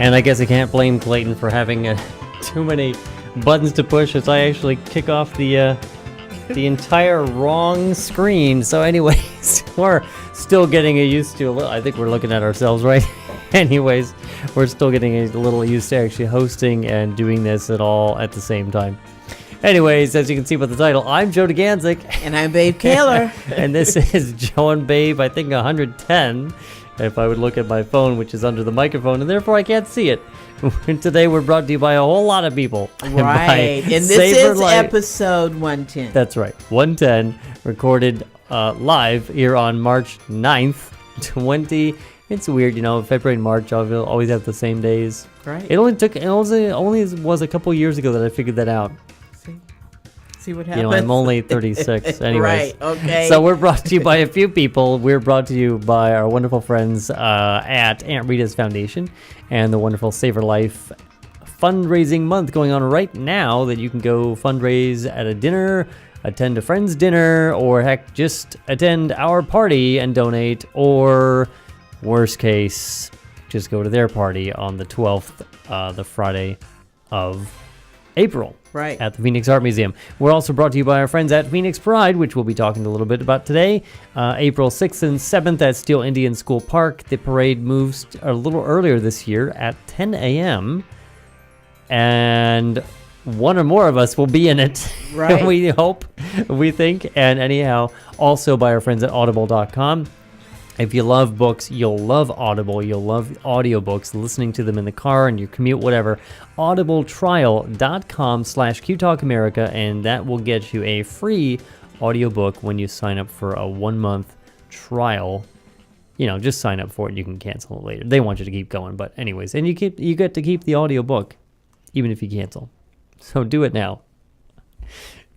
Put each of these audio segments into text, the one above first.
And I guess I can't blame Clayton for having too many buttons to push as I actually kick off the entire wrong screen. So anyways, we're still getting used to I think we're looking at ourselves, right? Anyways, we're still getting a little used to actually hosting and doing this at all at the same time. Anyways, as you can see by the title, I'm Joe DeGanzik. And I'm Babe Kaler. And this is Joe and Babe, I think 110, if I would look at my phone, which is under the microphone, and therefore I can't see it. Today we're brought to you by a whole lot of people. Right, and this is episode 110. That's right, 110, recorded live here on March 9th, 20. It's weird, February and March always have the same days. Right. It only was a couple years ago that I figured that out. See what happens? I'm only 36 anyways. Right, okay. So we're brought to you by a few people. We're brought to you by our wonderful friends at Aunt Rita's Foundation and the wonderful Save Her Life fundraising month going on right now that you can go fundraise at a dinner, attend a friend's dinner, or heck, just attend our party and donate, or worst case, just go to their party on the 12th, the Friday of April. Right. At the Phoenix Art Museum. We're also brought to you by our friends at Phoenix Pride, which we'll be talking a little bit about today. April 6th and 7th at Steel Indian School Park. The parade moves a little earlier this year at 10 a.m. And one or more of us will be in it. Right. We hope, we think. And anyhow, also by our friends at audible.com. If you love books, you'll love Audible. You'll love audiobooks, listening to them in the car, and your commute, whatever. audibletrial.com/QTalkAmerica, and that will get you a free audiobook when you sign up for a 1-month trial. Just sign up for it and you can cancel it later. They want you to keep going, but anyways. And you get to keep the audiobook, even if you cancel. So do it now.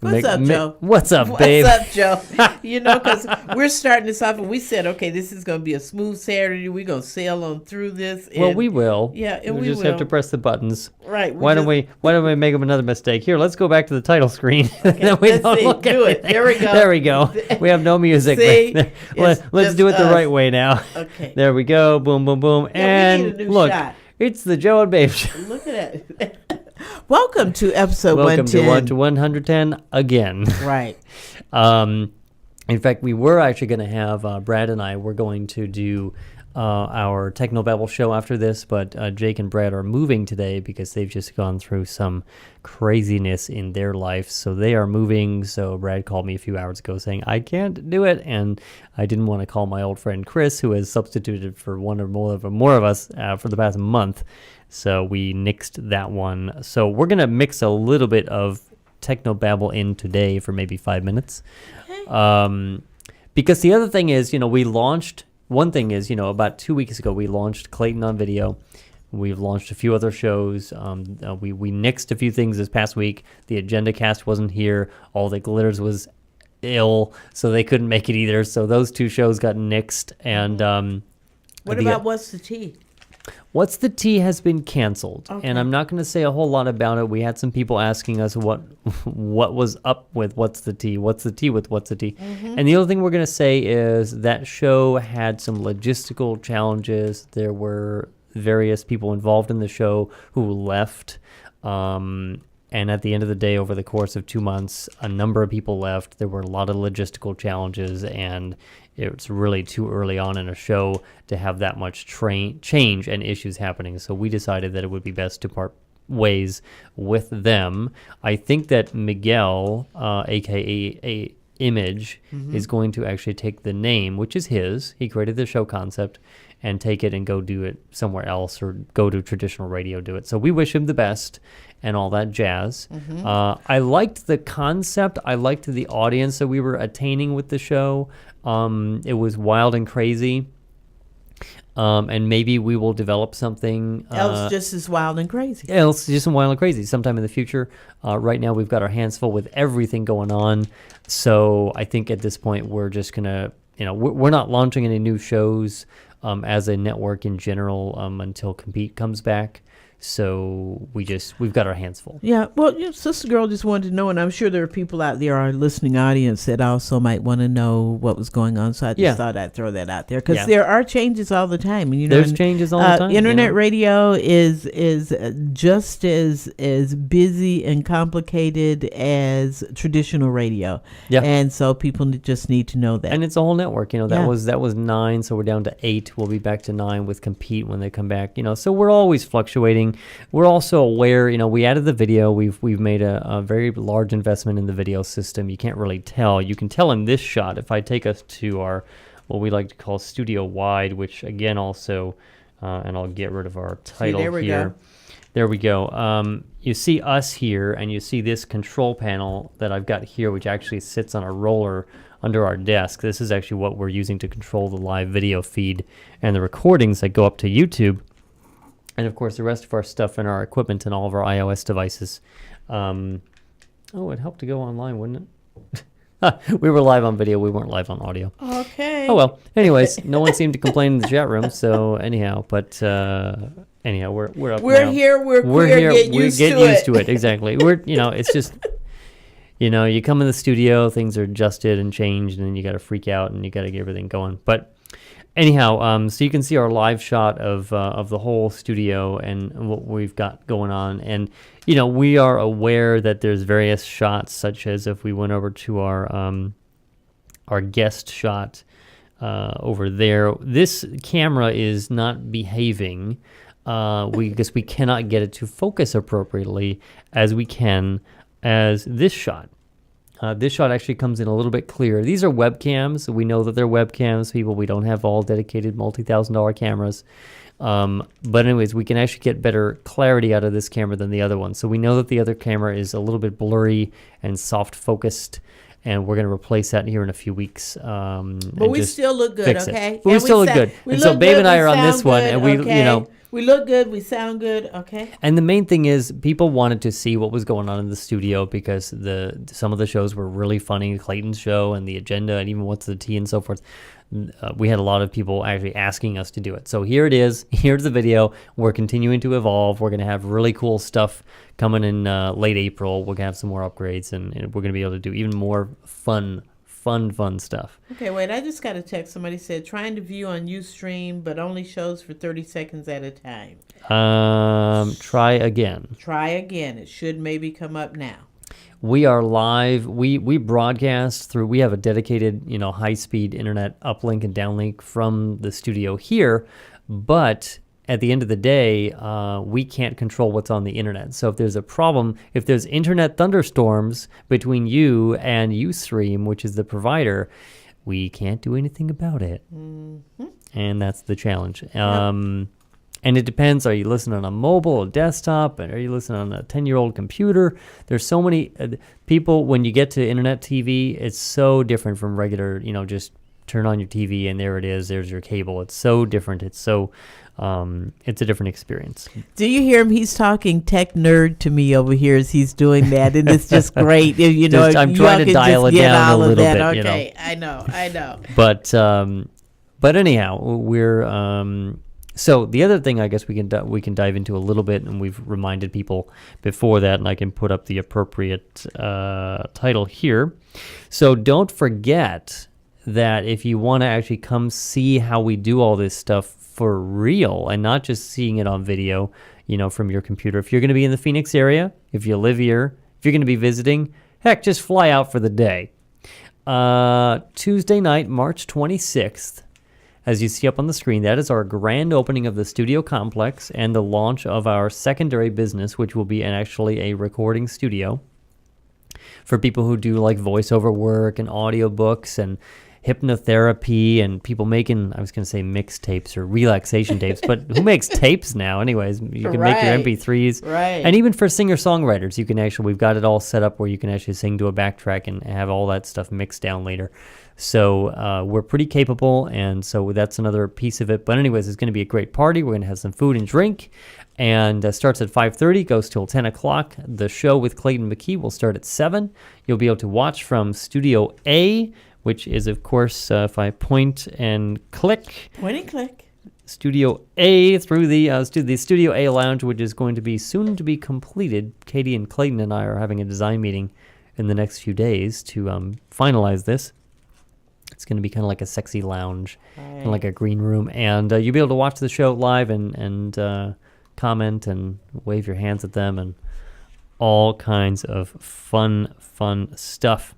What's up, Joe? What's up, babe? What's up, Joe? Because we're starting this off, and we said, okay, this is going to be a smooth Saturday. We're going to sail on through this. Well, we will. Yeah, and we just have to press the buttons. Right. Why don't we make them another mistake? Here, let's go back to the title screen. Okay, do it. There we go. There we go. We have no music. See? Let's do it the right way now. Okay. There we go. Boom, boom, boom. Yeah, and we need a new look, shot. It's the Joe and Babe Show. Look at that. Welcome to episode 110. Welcome to 110 again. Right. In fact, we were actually going to have Brad and I. We're going to do our Technobabble show after this, but Jake and Brad are moving today because they've just gone through some craziness in their life. So they are moving. So Brad called me a few hours ago saying, I can't do it. And I didn't want to call my old friend Chris, who has substituted for one or more of us for the past month. So we nixed that one. So we're going to mix a little bit of Technobabble in today for maybe 5 minutes. Okay. Because the other thing is, about 2 weeks ago, we launched Clayton on Video. We've launched a few other shows. We nixed a few things this past week. The Agenda Cast wasn't here. All the Glitters was ill, so they couldn't make it either. So those two shows got nixed. And what about What's the Tea? What's the Tea has been canceled, okay. And I'm not going to say a whole lot about it. We had some people asking us what was up with What's the Tea? What's the tea with What's the Tea? Mm-hmm. And the other thing we're going to say is that show had some logistical challenges. There were various people involved in the show who left. And at the end of the day, over the course of 2 months, a number of people left. There were a lot of logistical challenges, and it's really too early on in a show to have that much change and issues happening. So we decided that it would be best to part ways with them. I think that Miguel, a.k.a. Image, is going to actually take the name, which is his. He created the show concept, and take it and go do it somewhere else or go to traditional radio, do it. So we wish him the best and all that jazz. I liked the concept. I liked the audience that we were attaining with the show. It was wild and crazy. And maybe we will develop something else just as wild and crazy. Else just as wild and crazy sometime in the future. Right now we've got our hands full with everything going on. So I think at this point we're just going to, we're not launching any new shows as a network in general until Compete comes back. So we've got our hands full. Yeah, well, Sister Girl just wanted to know, and I'm sure there are people out there, our listening audience, that also might want to know what was going on. So I just thought I'd throw that out there, because there are changes all the time. And, there's changes all the time. Internet radio is just as busy and complicated as traditional radio. Yeah, and so people just need to know that. And it's a whole network. That was 9, so we're down to 8. We'll be back to 9 with Compete when they come back. So we're always fluctuating. We're also aware, we added the video. We've made a very large investment in the video system. You can't really tell. You can tell in this shot. If I take us to our, what we like to call studio wide, which again also, and I'll get rid of our title here. There we go. You see us here, and you see this control panel that I've got here, which actually sits on a roller under our desk. This is actually what we're using to control the live video feed and the recordings that go up to YouTube. And, of course, the rest of our stuff and our equipment and all of our iOS devices. It'd help to go online, wouldn't it? We were live on video. We weren't live on audio. Okay. Oh, well. Anyways, no one seemed to complain in the chat room. So, anyhow, anyhow, we're up We're now. Here. We're here. We get used to it. Exactly. It's just, you come in the studio, things are adjusted and changed, and then you got to freak out and you got to get everything going. But anyhow, so you can see our live shot of the whole studio and what we've got going on. And, we are aware that there's various shots, such as if we went over to our guest shot over there. This camera is not behaving because we cannot get it to focus appropriately as we can as this shot. This shot actually comes in a little bit clearer. These are webcams. We know that they're webcams, people. We don't have all dedicated multi-$1,000 cameras. But anyways, we can actually get better clarity out of this camera than the other one. So we know that the other camera is a little bit blurry and soft focused, and we're going to replace that here in a few weeks. But we still look good, okay? But we still look good. And so Babe and I are on this one, and we, we look good, we sound good, okay? And the main thing is, people wanted to see what was going on in the studio because some of the shows were really funny. Clayton's show and the agenda and even What's the Tea and so forth. We had a lot of people actually asking us to do it. So here it is. Here's the video. We're continuing to evolve. We're going to have really cool stuff coming in late April. We're going to have some more upgrades, and we're going to be able to do even more fun stuff. Okay, wait, I just got a text. Somebody said, trying to view on Ustream, but only shows for 30 seconds at a time. Try again. Try again. It should maybe come up now. We are live. We broadcast through, we have a dedicated, high-speed internet uplink and downlink from the studio here, but at the end of the day, we can't control what's on the internet. So if there's a problem, if there's internet thunderstorms between you and Ustream, which is the provider, we can't do anything about it. Mm-hmm. And that's the challenge. Yep. And it depends. Are you listening on a mobile or desktop? And are you listening on a 10-year-old computer? There's so many people, when you get to internet TV, it's so different from regular, just turn on your TV and there it is. There's your cable. It's so different. It's so... it's a different experience. Do you hear him? He's talking tech nerd to me over here as he's doing that, and it's just great. I'm trying to dial it down a little bit. Okay, I know. But anyhow, we're so the other thing I guess we can dive into a little bit, and we've reminded people before that, and I can put up the appropriate title here. So don't forget that if you want to actually come see how we do all this stuff for real and not just seeing it on video, from your computer. If you're going to be in the Phoenix area, if you live here, if you're going to be visiting, heck, just fly out for the day. Tuesday night, March 26th, as you see up on the screen, that is our grand opening of the studio complex and the launch of our secondary business, which will be actually a recording studio for people who do like voiceover work and audiobooks and hypnotherapy and people making, I was going to say mixtapes or relaxation tapes, but who makes tapes now anyways? You can make your MP3s. Right. And even for singer-songwriters, you can actually, we've got it all set up where you can actually sing to a backtrack and have all that stuff mixed down later. So we're pretty capable, and so that's another piece of it. But anyways, it's going to be a great party. We're going to have some food and drink, and starts at 5:30, goes till 10 o'clock. The show with Clayton McKee will start at 7. You'll be able to watch from Studio A, which is, of course, if I point and click. Point and click. Studio A through the Studio A Lounge, which is going to be soon to be completed. Katie and Clayton and I are having a design meeting in the next few days to finalize this. It's going to be kind of like a sexy lounge, kind of like a green room, and you'll be able to watch the show live and comment and wave your hands at them and all kinds of fun stuff.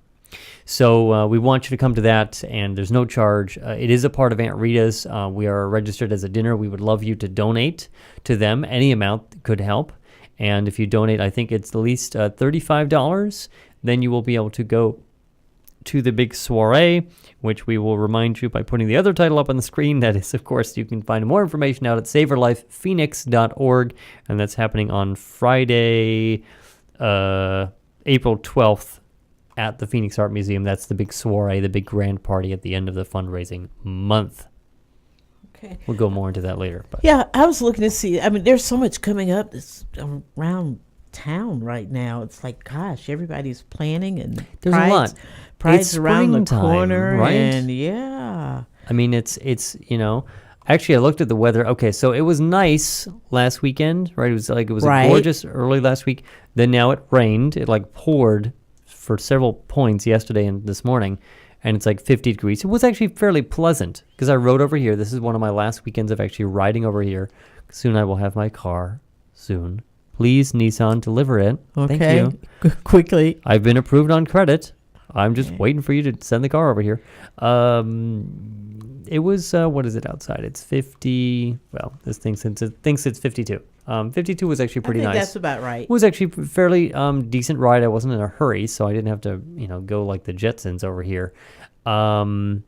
So we want you to come to that, and there's no charge. It is a part of Aunt Rita's. We are registered as a dinner. We would love you to donate to them. Any amount could help. And if you donate, I think it's at least $35, then you will be able to go to the big soiree, which we will remind you by putting the other title up on the screen. That is, of course, you can find more information out at saveyourlifephoenix.org, and that's happening on Friday, April 12th at the Phoenix Art Museum. That's the big soiree, the big grand party at the end of the fundraising month. Okay. We'll go more into that later. But. Yeah, I was looking to see. I mean, there's so much coming up that's around town right now. It's like, gosh, everybody's planning, and there's a lot. Pride's around the corner, right? And yeah. I mean, it's actually, I looked at the weather. Okay, so it was nice last weekend, right? It was gorgeous early last week. Then now it rained. It poured for several points yesterday and this morning, and it's 50 degrees. It was actually fairly pleasant because I rode over here. This is one of my last weekends of actually riding over here. Soon I will have my car. Soon. Please, Nissan, deliver it. Okay. Thank you. Quickly. I've been approved on credit. I'm just waiting for you to send the car over here. It was, what is it outside? It's 50, well, this thing thinks it's 52. 52 was actually pretty nice. That's about right. It was actually a fairly decent ride. I wasn't in a hurry, so I didn't have to, go like the Jetsons over here. And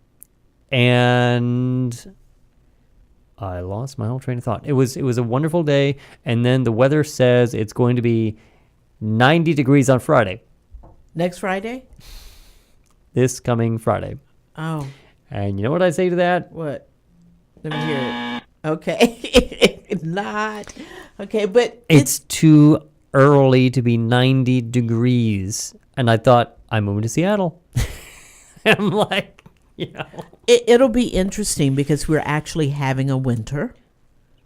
I lost my whole train of thought. It was a wonderful day, and then the weather says it's going to be 90 degrees on Friday. Next Friday? This coming Friday. Oh. And you know what I say to that? What? Let me hear it. Okay. Not. Okay, but it's too early to be 90 degrees. And I thought, I'm moving to Seattle. I'm like, It'll be interesting because we're actually having a winter.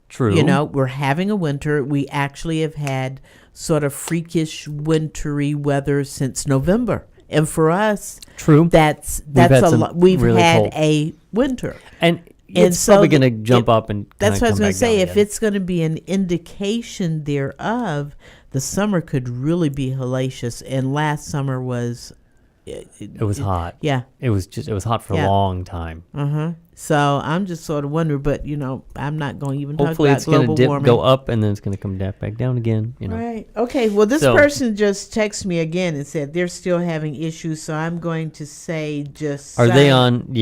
True. We're having a winter. We actually have had sort of freakish wintry weather since November. And for us, true, that's a lot. We've really had cold. A winter. And it's probably going to jump up and that's what I was going to say. If again. It's going to be an indication thereof, the summer could really be hellacious. And last summer was... It was hot. Yeah. It was hot for a long time. Uh-huh. So I'm just sort of wondering, but, I'm not going to even Hopefully talk about global it's going to warming. go up, and then it's going to come back down again. Right. Okay. Well, this person just texted me again and said they're still having issues, so I'm going to say just Are they on?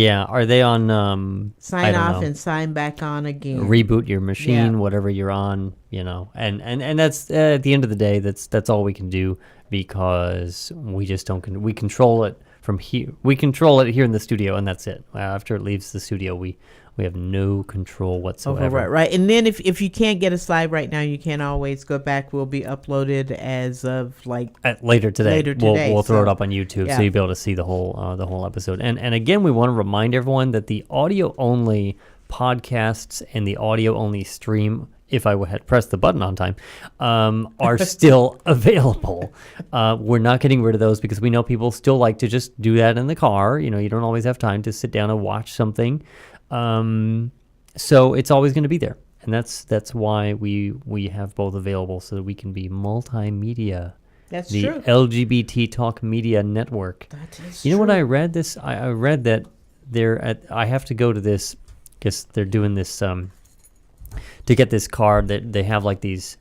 Sign off and sign back on again. Reboot your machine, whatever you're on, and that's at the end of the day, that's all we can do because we just don't. We control it from here. We control it here in the studio, and that's it. After it leaves the studio, we have no control whatsoever. Right. And then if you can't get us live right now, you can always go back. We'll be uploaded as of later today. We'll throw it up on YouTube, so you'll be able to see the whole episode. And again, we want to remind everyone that the audio only podcasts and the audio only stream, if I had pressed the button on time, are still available. We're not getting rid of those because we know people still like to just do that in the car. You don't always have time to sit down and watch something. So it's always going to be there. And that's why we have both available so that we can be multimedia. That's the true. LGBT Talk Media Network. That is true. What I read I read that I have to go to this because they're doing this to get this card. That they have these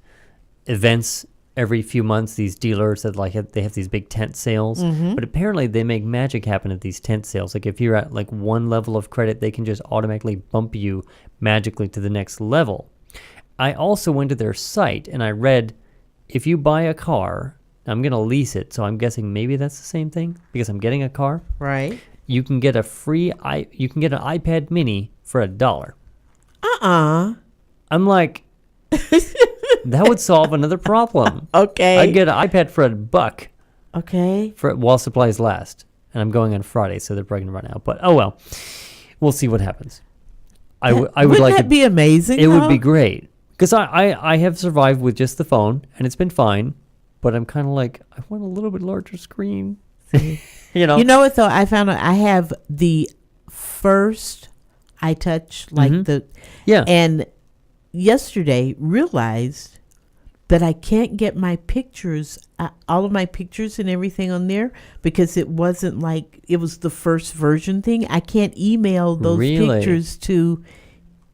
events every few months, these dealers that they have these big tent sales, but apparently they make magic happen at these tent sales. If you're at one level of credit, they can just automatically bump you magically to the next level. I also went to their site and I read, if you buy a car, I'm going to lease it, so I'm guessing maybe that's the same thing because I'm getting a car. Right. You can get an iPad mini for $1. I'm like, that would solve another problem. Okay. I'd get an iPad for $1. Okay. While supplies last. And I'm going on Friday, so they're probably going to run out. But, oh well. We'll see what happens. I would Wouldn't like that be amazing? It would be though? great because I have survived with just the phone and it's been fine. But I'm kind of like, I want a little bit larger screen. You know. You know what though? I found out I have the first iTouch, like Yeah. and yesterday realized that I can't get my pictures, all of my pictures and everything on there because it wasn't like it was the first version thing. I can't email those Really? pictures to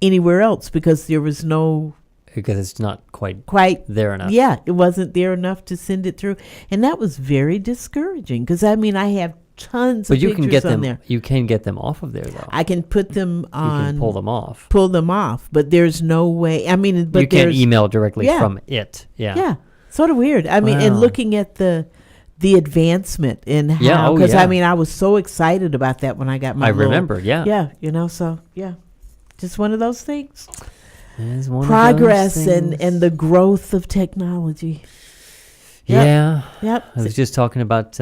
anywhere else because there was no Because it's not quite there enough. Yeah, it wasn't there enough to send it through, and that was very discouraging because I mean I have tons But of you pictures can get on them. there. You can get them off of there though. I can put them You on, can pull them off. but there's no way. I mean, but You can't there's email directly Yeah. from it. Yeah. yeah, sort of weird. I mean, and Wow. looking at the advancement in Yeah, how oh, because yeah. I mean I was so excited about that when I got my I little- remember. Yeah. yeah, so just one of those things. It's one of Progress those and things. the growth of technology. Yep. Yeah. Yep. I was just talking about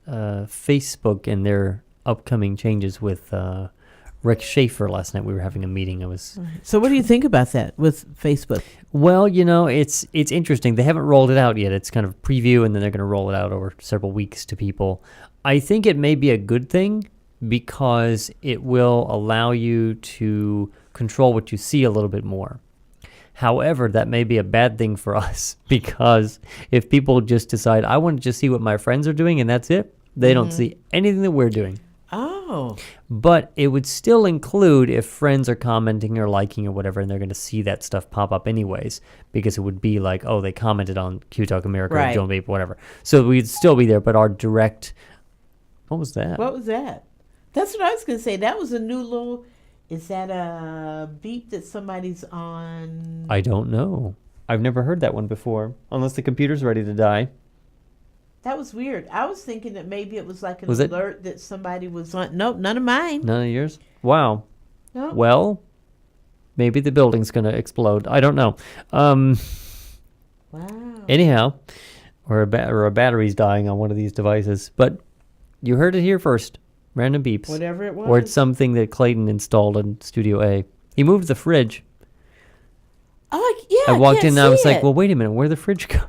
Facebook and their upcoming changes with Rex Schaefer last night. We were having a meeting. So what do you think about that with Facebook? Well, it's interesting. They haven't rolled it out yet. It's kind of preview, and then they're going to roll it out over several weeks to people. I think it may be a good thing because it will allow you to control what you see a little bit more. However, that may be a bad thing for us because if people just decide, I want to just see what my friends are doing and that's it, they don't see anything that we're doing. Oh. But it would still include if friends are commenting or liking or whatever, and they're going to see that stuff pop up anyways, because it would be like, oh, they commented on Q Talk America or Right. Joan Bape, whatever. So we'd still be there, but our direct, what was that? What was that? That's what I was going to say. That was a new little, is that a beep that somebody's on? I don't know. I've never heard that one before, unless the computer's ready to die. That was weird. I was thinking that maybe it was like an Was it? alert that somebody was on. Nope, none of mine. None of yours? Wow. Nope. Well, maybe the building's going to explode. I don't know. Wow. Anyhow, or a battery's dying on one of these devices. But you heard it here first. Random beeps. Whatever it was. Or it's something that Clayton installed in Studio A. He moved the fridge. Oh, yeah. I walked in and I was like, it. well, wait a minute. Where'd the fridge go?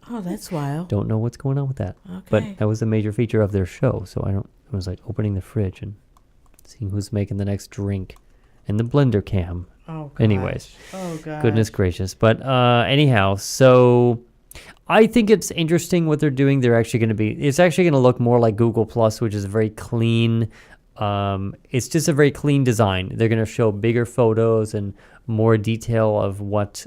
Oh, that's wild. Don't know what's going on with that. Okay. But that was a major feature of their show. So I was like opening the fridge and seeing who's making the next drink. And the blender cam. Oh, gosh. Anyways. Oh, God. Goodness gracious. But anyhow, so I think it's interesting what they're doing. It's actually going to look more like Google Plus, which is a very clean, it's just a very clean design. They're going to show bigger photos and more detail of what,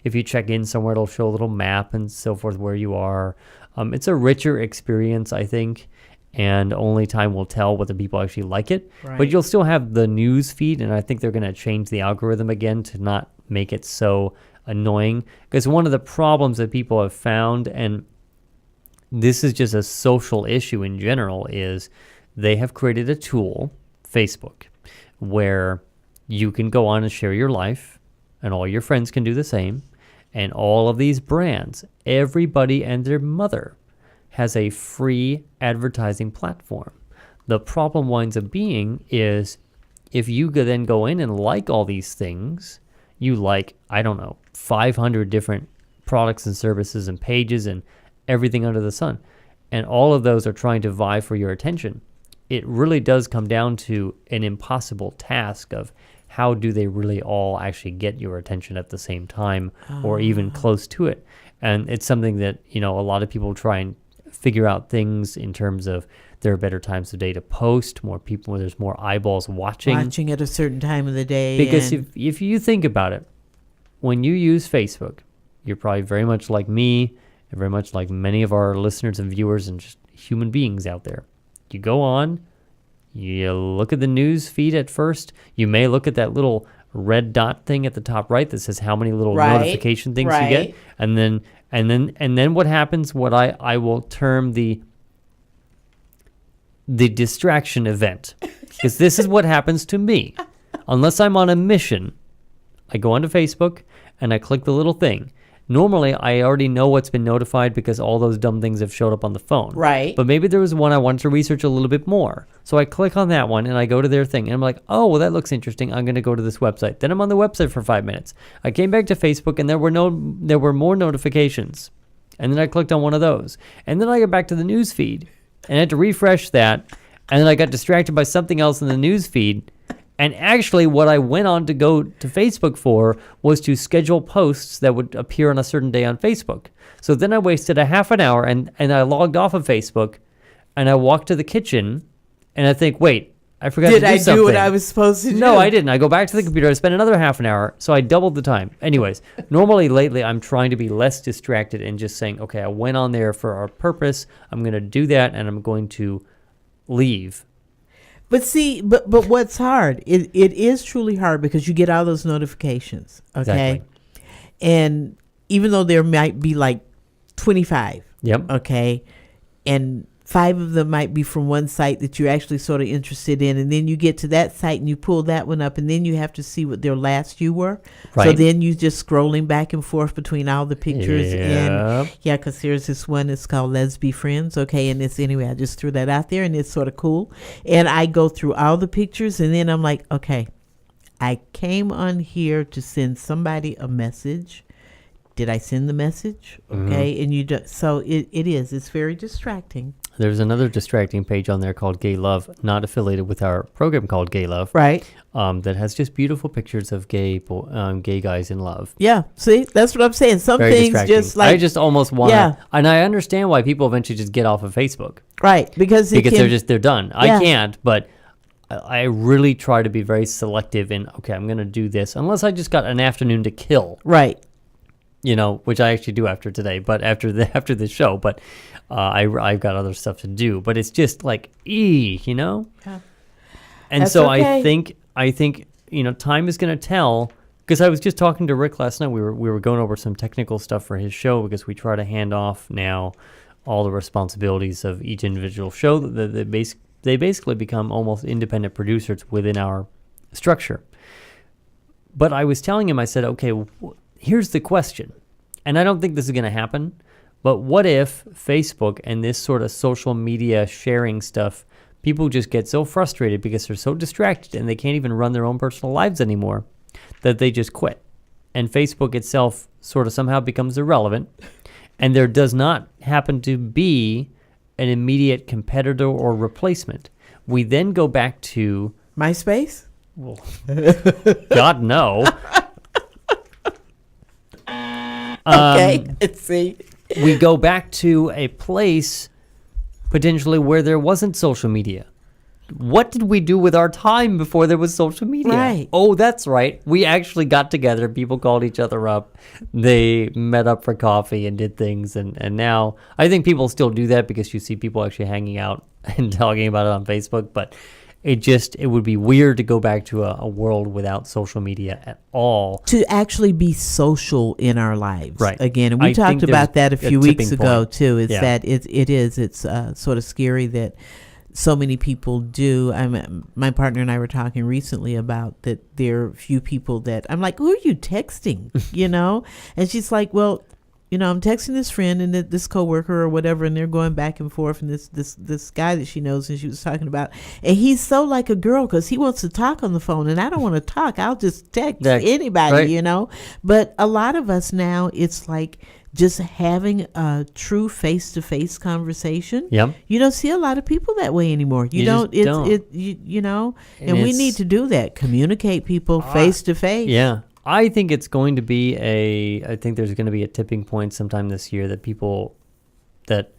if you check in somewhere, it'll show a little map and so forth where you are. It's a richer experience, I think. And only time will tell whether people actually like it. Right. But you'll still have the news feed, and I think they're going to change the algorithm again to not make it so annoying. Because one of the problems that people have found, and this is just a social issue in general, is they have created a tool, Facebook, where you can go on and share your life, and all your friends can do the same. And all of these brands, everybody and their mother, has a free advertising platform. The problem winds up being is if you then go in and like all these things, you like, 500 different products and services and pages and everything under the sun, and all of those are trying to vie for your attention. It really does come down to an impossible task of how do they really all actually get your attention at the same time or even close to it. And it's something that, a lot of people try and figure out things in terms of there are better times of day to post, more people, where there's more eyeballs watching at a certain time of the day. because and if you think about it, when you use Facebook, you're probably very much like me and very much like many of our listeners and viewers and just human beings out there. You go on, you look at the news feed at first. You may look at that little red dot thing at the top right that says how many little Right, notification things you get, and then what happens? What I will term the distraction event, because this is what happens to me. Unless I'm on a mission, I go onto Facebook and I click the little thing, Normally, I already know what's been notified because all those dumb things have showed up on the phone. Right. But maybe there was one I wanted to research a little bit more. So I click on that one and I go to their thing. And I'm like, oh, well, that looks interesting. I'm going to go to this website. Then I'm on the website for 5 minutes. I came back to Facebook and there were more notifications. And then I clicked on one of those. And then I got back to the news feed and I had to refresh that. And then I got distracted by something else in the news feed. And actually, what I went on to go to Facebook for was to schedule posts that would appear on a certain day on Facebook. So then I wasted a half an hour and I logged off of Facebook and I walked to the kitchen and I think, wait, I forgot to do something. Did I do what I was supposed to do? No, I didn't. I go back to the computer. I spend another half an hour. So I doubled the time. Anyways, normally lately I'm trying to be less distracted and just saying, okay, I went on there for our purpose. I'm going to do that and I'm going to leave. But see, but what's hard? It is truly hard because you get all those notifications, okay? Exactly. And even though there might be like 25, Yep. okay, and 5 of them might be from one site that you're actually sort of interested in, and then you get to that site and you pull that one up, and then you have to see what their last view were. So Right. then you just scrolling back and forth between all the pictures. Yep. And yeah, because here's this one, it's called Lesbi Friends, okay, and it's, anyway, I just threw that out there, and it's sort of cool. And I go through all the pictures, and then I'm like, okay, I came on here to send somebody a message. Did I send the message? Okay, and you do, so it's very distracting. There's another distracting page on there called Gay Love, not affiliated with our program called Gay Love, Right. that has just beautiful pictures of gay guys in love. Yeah. See, that's what I'm saying. Some Very things distracting. just like I just almost want to, Yeah. and I understand why people eventually just get off of Facebook right because they're done. Yeah. I can't, but I really try to be very selective in, okay, I'm going to do this, unless I just got an afternoon to kill. right. Which I actually do after today, but after the show, but I've got other stuff to do. But it's just like, Yeah. And That's so okay. I think time is going to tell. Because I was just talking to Rick last night. We were going over some technical stuff for his show because we try to hand off now all the responsibilities of each individual show. They basically become almost independent producers within our structure. But I was telling him, I said, okay, here's the question, and I don't think this is going to happen, but what if Facebook and this sort of social media sharing stuff, people just get so frustrated because they're so distracted and they can't even run their own personal lives anymore that they just quit. And Facebook itself sort of somehow becomes irrelevant, and there does not happen to be an immediate competitor or replacement. We then go back to, MySpace. well, God, no. Okay. Let's see. We go back to a place potentially where there wasn't social media. What did we do with our time before there was social media? Right. Oh, that's right. We actually got together. People called each other up. They met up for coffee and did things. And now I think people still do that because you see people actually hanging out and talking about it on Facebook. But it would be weird to go back to a world without social media at all. To actually be social in our lives. Right. Again, and we I talked think about there's that a a few weeks tipping ago point. too. Is Yeah. that it's sort of scary that so many people do. My partner and I were talking recently about that there are few people that I'm like, who are you texting? And she's like, well, I'm texting this friend and this coworker or whatever, and they're going back and forth, and this guy that she knows and she was talking about, and he's so like a girl because he wants to talk on the phone, and I don't want to talk. I'll just text anybody, right. But a lot of us now, it's like just having a true face-to-face conversation. Yep. You don't see a lot of people that way anymore. You just don't. And we need to do that. Communicate people face-to-face. Yeah. I think it's going to be I think there's going to be a tipping point sometime this year that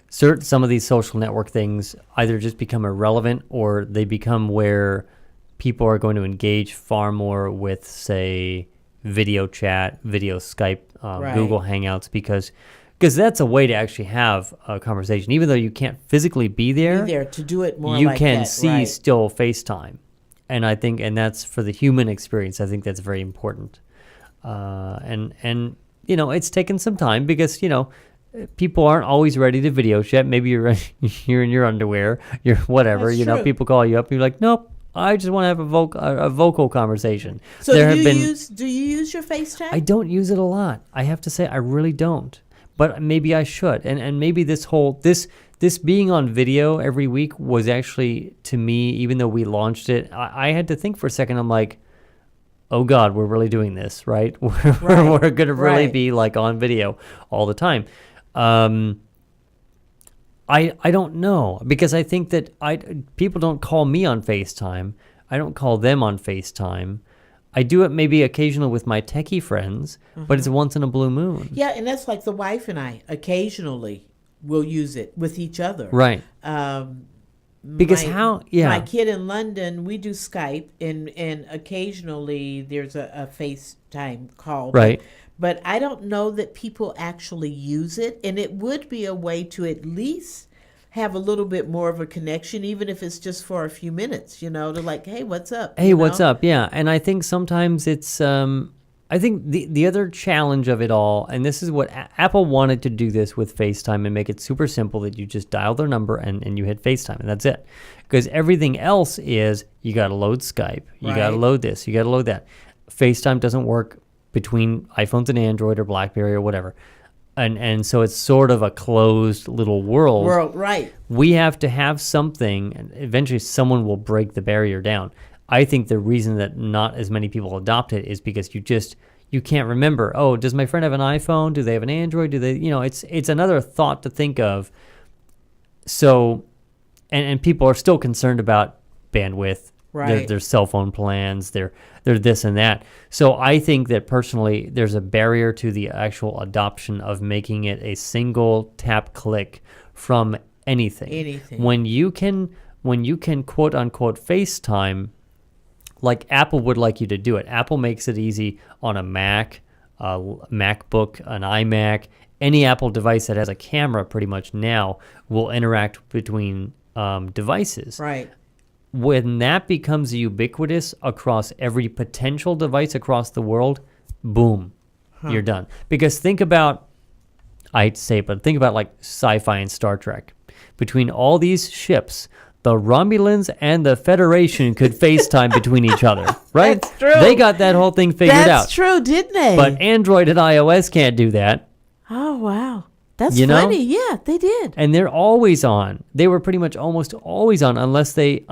some of these social network things either just become irrelevant or they become where people are going to engage far more with, say, video chat, video Skype, Right. Google Hangouts, because that's a way to actually have a conversation. Even though you can't physically be there, to do it more you like can that, see right. still FaceTime. And I think, and that's for the human experience, I think that's very important. And it's taken some time because, people aren't always ready to video chat. Maybe you're in your underwear, you're whatever, That's true. people call you up and you're like, nope, I just want to have a vocal conversation. So do you use your FaceTime? I don't use it a lot. I have to say I really don't. But maybe I should. And maybe this being on video every week was actually, to me, even though we launched it, I had to think for a second. I'm like, oh God, we're really doing this, right? We're going to really be like on video all the time. I don't know, because I think that people don't call me on FaceTime. I don't call them on FaceTime. I do it maybe occasionally with my techie friends, but it's once in a blue moon. Yeah, and that's like the wife and I occasionally will use it with each other. Right. Because my kid in London, we do Skype, and occasionally there's a FaceTime call. Right. But I don't know that people actually use it, and it would be a way to at least have a little bit more of a connection, even if it's just for a few minutes, to like, hey, what's up? Hey, what's up? Yeah. And I think sometimes it's, I think the other challenge of it all, and this is what Apple wanted to do this with FaceTime and make it super simple that you just dial their number and you hit FaceTime and that's it. Because everything else is you got to load Skype, you got to load this, you got to load that. FaceTime doesn't work between iPhones and Android or BlackBerry or whatever. And so it's sort of a closed little world. Right. We have to have something, and eventually someone will break the barrier down. I think the reason that not as many people adopt it is because you can't remember, oh, does my friend have an iPhone? Do they have an Android? Do they, it's another thought to think of. So, and people are still concerned about bandwidth, their cell phone plans, their this and that. So I think that personally, there's a barrier to the actual adoption of making it a single tap click from anything. When you can quote unquote FaceTime, like Apple would like you to do it. Apple makes it easy on a Mac, a MacBook, an iMac. Any Apple device that has a camera pretty much now will interact between devices. Right. When that becomes ubiquitous across every potential device across the world, boom, you're done. Because think about, I hate to say it, but think about like sci-fi and Star Trek. Between all these ships, the Romulans and the Federation could FaceTime between each other, right? That's true. They got that whole thing figured out. That's true, didn't they? But Android and iOS can't do that. Oh, wow. That's funny. Yeah, they did. And they're always on. They were pretty much almost always on unless they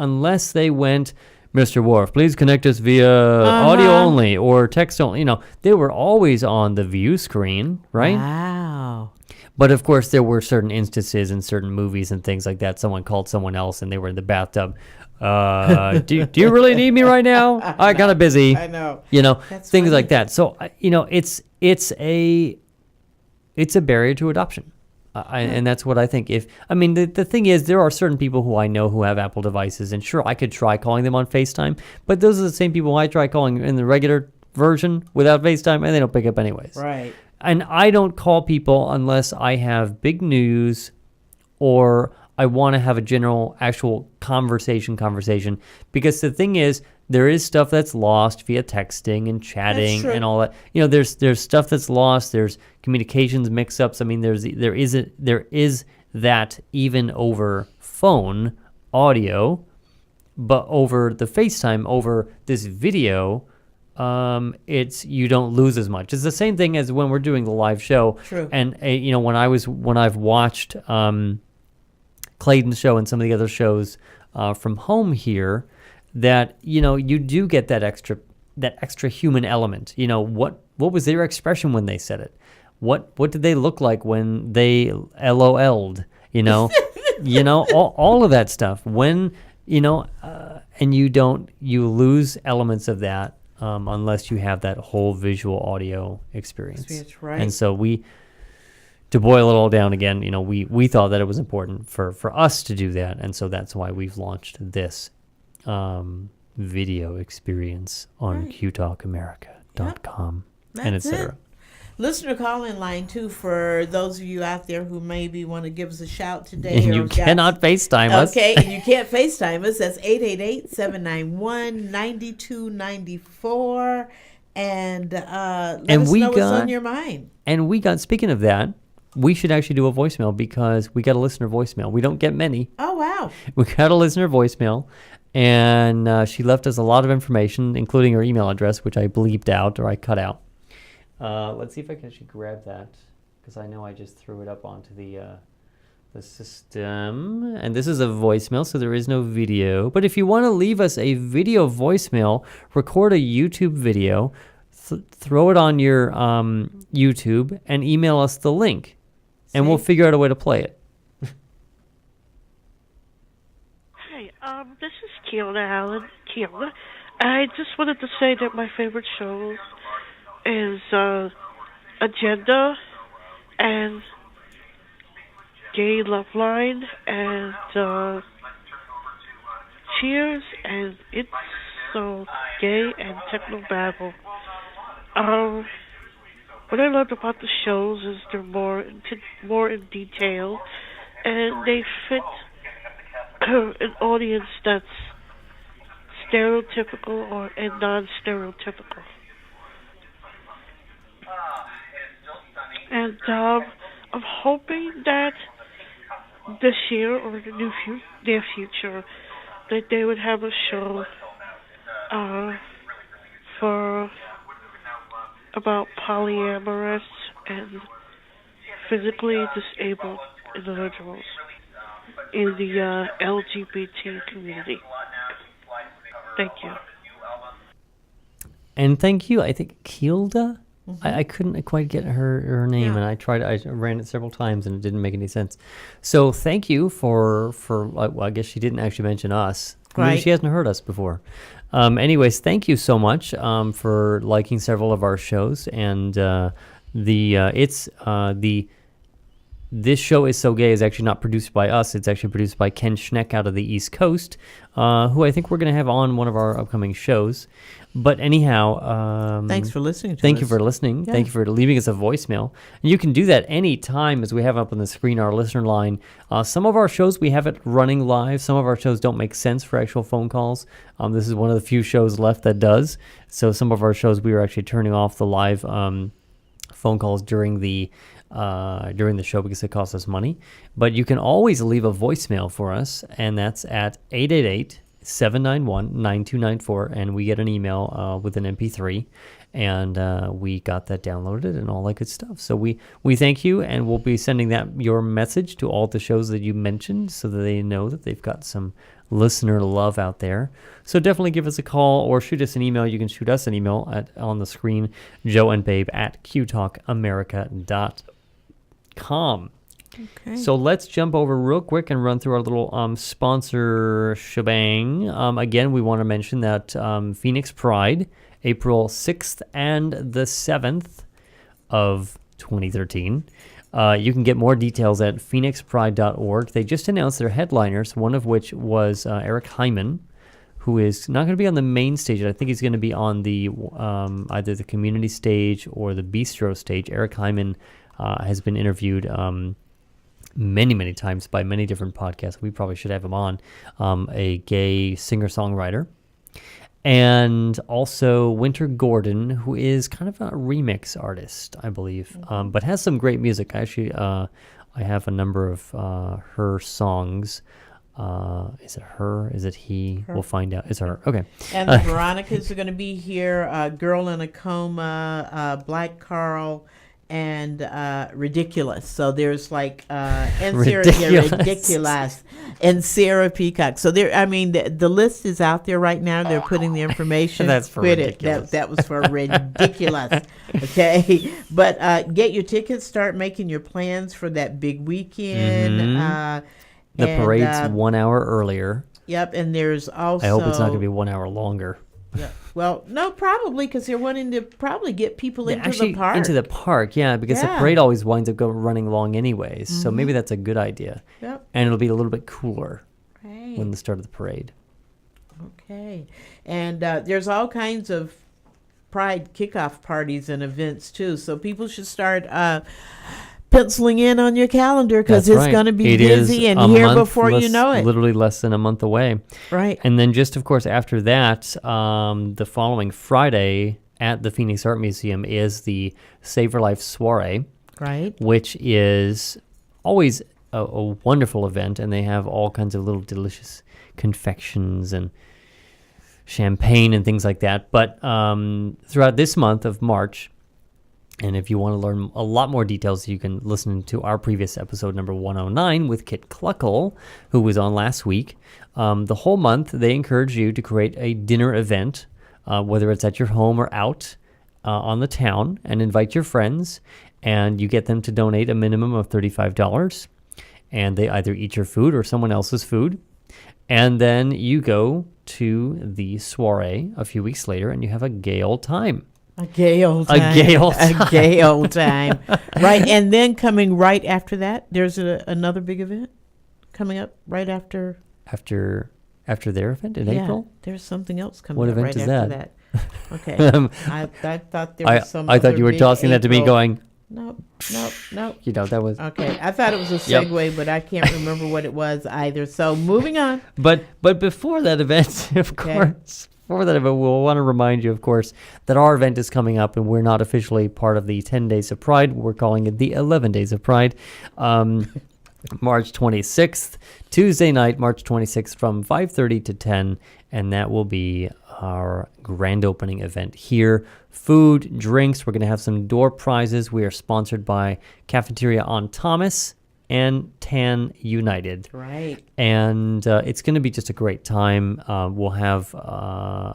went, Mr. Worf, please connect us via audio only or text only. They were always on the view screen, right? Wow. But of course, there were certain instances in certain movies and things like that. Someone called someone else and they were in the bathtub. Do you really need me right now? I'm kind of busy. I know. That's things funny. Like that. So, it's a barrier to adoption. And that's what I think. The thing is, there are certain people who I know who have Apple devices, and sure, I could try calling them on FaceTime, but those are the same people I try calling in the regular version without FaceTime, and they don't pick up anyways. Right. And I don't call people unless I have big news or I want to have a general, actual conversation, because the thing is, there is stuff that's lost via texting and chatting and all that. There's stuff that's lost. There's communications mix-ups. There is that even over phone audio, but over the FaceTime, over this video, you don't lose as much. It's the same thing as when we're doing the live show. True. And when I've watched Clayton's show and some of the other shows from home here, that you do get that extra human element. What was their expression when they said it? What did they look like when they LOL'd? All of that stuff. When and you lose elements of that unless you have that whole visual audio experience. Right. And so to boil it all down again, we thought that it was important for us to do that, and so that's why we've launched this video experience on qtalkamerica.com and etc. Listener call-in line too for those of you out there who maybe want to give us a shout today. And you cannot FaceTime us. Okay, and you can't FaceTime us. That's 888-791-9294. And let us know what's on your mind. And speaking of that, we should actually do a voicemail because we got a listener voicemail. We don't get many. Oh, wow. We got a listener voicemail. And she left us a lot of information, including her email address, which I bleeped out or I cut out. Let's see if I can actually grab that, because I know I just threw it up onto the system. And this is a voicemail, so there is no video. But if you want to leave us a video voicemail, record a YouTube video, throw it on your YouTube, and email us the link. And we'll figure out a way to play it. Hi, this is Keona Allen. Keona. I just wanted to say that my favorite show is Agenda and Gay Love Line and Cheers and It's So Gay and Techno Babble. What I loved about the shows is they're more in detail, and they fit an audience that's stereotypical and non-stereotypical. And I'm hoping that this year or the near future that they would have a show for about polyamorous and physically disabled individuals in the LGBT community. Thank you. And thank you. I think Kilda? I couldn't quite get her name, and I ran it several times, and it didn't make any sense. So thank you for well, I guess she didn't actually mention us. Maybe Right. she hasn't heard us before. Anyways, thank you so much for liking several of our shows, and This Show Is So Gay is actually not produced by us. It's actually produced by Ken Schneck out of the East Coast, who I think we're going to have on one of our upcoming shows. But anyhow... Thanks for listening to us. Thank you for listening. Yeah. Thank you for leaving us a voicemail. And you can do that any time, as we have up on the screen, our listener line. Some of our shows, we have it running live. Some of our shows don't make sense for actual phone calls. This is one of the few shows left that does. So some of our shows, we are actually turning off the live phone calls during the show because it costs us money. But you can always leave a voicemail for us, and that's at 888-791-9294, and we get an email with an MP3, and we got that downloaded and all that good stuff. So we thank you, and we'll be sending your message to all the shows that you mentioned so that they know that they've got some listener love out there. So definitely give us a call or shoot us an email. You can shoot us an email on the screen, joeandbabe@qtalkamerica.com. Okay. So let's jump over real quick and run through our little sponsor shebang. Again, we want to mention that Phoenix Pride, April 6th and the 7th of 2013. You can get more details at phoenixpride.org. They just announced their headliners, one of which was Eric Hyman, who is not going to be on the main stage. I think he's going to be on the either the community stage or the bistro stage. Eric Hyman has been interviewed many times by many different podcasts. We probably should have him on. A gay singer-songwriter. And also Winter Gordon, who is kind of a remix artist, I believe, but has some great music. Actually, I have a number of her songs. Is it her? Is it he? We'll find out. It's her. Okay. And the Veronicas are going to be here. Girl in a Coma, Black Carl, and Ridiculous. So there's like and Sarah Ridiculous and Sarah Peacock. So there, I mean, the list is out there right now. They're putting the information. That's for with Ridiculous. it. That was for Ridiculous. Okay, but get your tickets. Start making your plans for that big weekend. The parade's 1 hour earlier. Yep, and there's also. I hope it's not going to be 1 hour longer. Yeah. Well, no, probably because they're wanting to probably get people into the park. Into the park, yeah, because the parade always winds up running long anyways. So maybe that's a good idea. Yep. And it'll be a little bit cooler Right. when the start of the parade. Okay. And there's all kinds of Pride kickoff parties and events too. So people should start penciling in on your calendar because That's it's right. going to be It busy is and a here month before you know it. Literally less than a month away. Right. And then just, of course, after that, the following Friday at the Phoenix Art Museum is the Save Your Life Soiree, Right. which is always a wonderful event, and they have all kinds of little delicious confections and champagne and things like that. But throughout this month of March, and if you want to learn a lot more details, you can listen to our previous episode, number 109, with Kit Cluckle, who was on last week. The whole month, they encourage you to create a dinner event, whether it's at your home or out on the town, and invite your friends, and you get them to donate a minimum of $35, and they either eat your food or someone else's food. And then you go to the soiree a few weeks later, and you have a gay old time. A gay old time. A gay old time. A gay old time. Right. And then coming right after that, there's another big event coming up right after. After their event in April? There's something else coming What up event right is after that? Okay. I thought there was some I thought other you were big tossing that to me April- going, Nope. you know, that was... Okay. I thought it was a Yep. segue, but I can't remember what it was either. So moving on. But before that event, of Okay. course, before that event, we'll want to remind you, of course, that our event is coming up, and we're not officially part of the 10 Days of Pride. We're calling it the 11 Days of Pride. March 26th, Tuesday night, March 26th, from 5:30 to 10, and that will be our grand opening event here. Food, drinks, we're going to have some door prizes. We are sponsored by Cafeteria on Thomas and Tan United. Right. And it's going to be just a great time. We'll have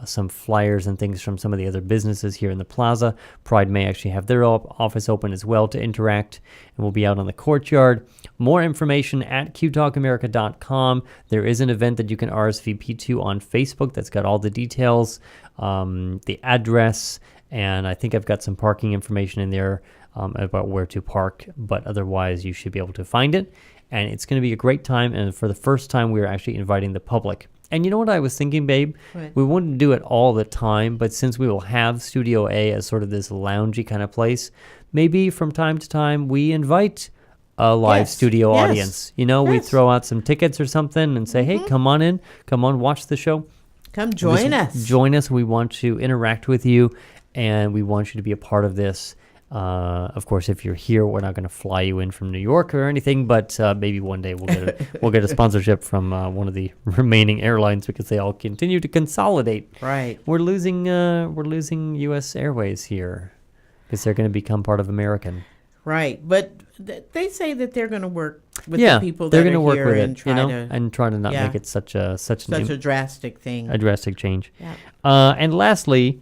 some flyers and things from some of the other businesses here in the plaza. Pride may actually have their office open as well to interact, and we'll be out on the courtyard. More information at qtalkamerica.com. There is an event that you can RSVP to on Facebook that's got all the details, the address, and I think I've got some parking information in there about where to park, but otherwise you should be able to find it. And it's going to be a great time, and for the first time we're actually inviting the public. And you know what I was thinking, babe? What? We wouldn't do it all the time, but since we will have Studio A as sort of this loungy kind of place, maybe from time to time we invite a live Yes. studio Yes. audience. You know, we Yes. throw out some tickets or something and say, hey, come on in, come on, watch the show. Come join us. Join us. We want to interact with you, and we want you to be a part of this. Of course, if you're here, we're not going to fly you in from New York or anything, but maybe one day we'll get a sponsorship from one of the remaining airlines because they all continue to consolidate. Right. We're losing U.S. Airways here because they're going to become part of American. Right. But they say that they're going to work with Yeah, the people they're that going to are work here with and it, try to and try to not yeah. make it such a drastic thing. a drastic change. Yeah. And lastly,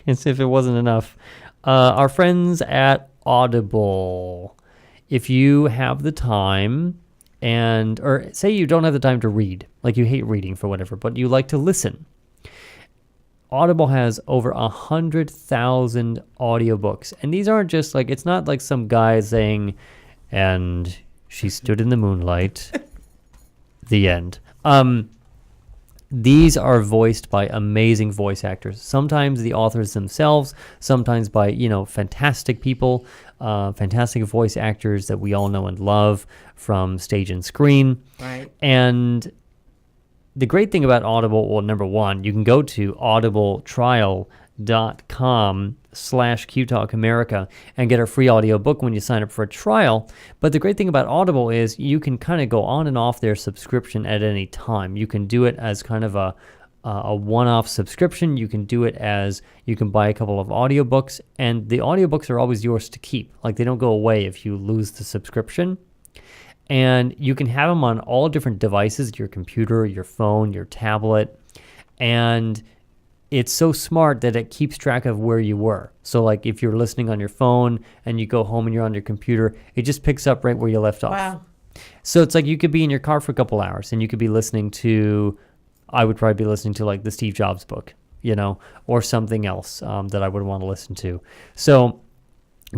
as if it wasn't enough, our friends at Audible. If you have the time, or say you don't have the time to read, like you hate reading for whatever, but you like to listen, Audible has over 100,000 audiobooks. And these aren't just like, it's not like some guy saying, and she stood in the moonlight, the end. These are voiced by amazing voice actors. Sometimes the authors themselves, sometimes by, fantastic people, fantastic voice actors that we all know and love from stage and screen. Right. And the great thing about Audible, well, number one, you can go to audibletrial.com/QTalkAmerica and get a free audiobook when you sign up for a trial. But the great thing about Audible is you can kind of go on and off their subscription at any time. You can do it as kind of a one-off subscription. You can do it as you can buy a couple of audiobooks, and the audiobooks are always yours to keep. Like, they don't go away if you lose the subscription. And you can have them on all different devices, your computer, your phone, your tablet. And it's so smart that it keeps track of where you were. So like if you're listening on your phone and you go home and you're on your computer, it just picks up right where you left off. Wow. So it's like you could be in your car for a couple hours and you could be listening to, I would probably be listening to like the Steve Jobs book, or something else that I would want to listen to. So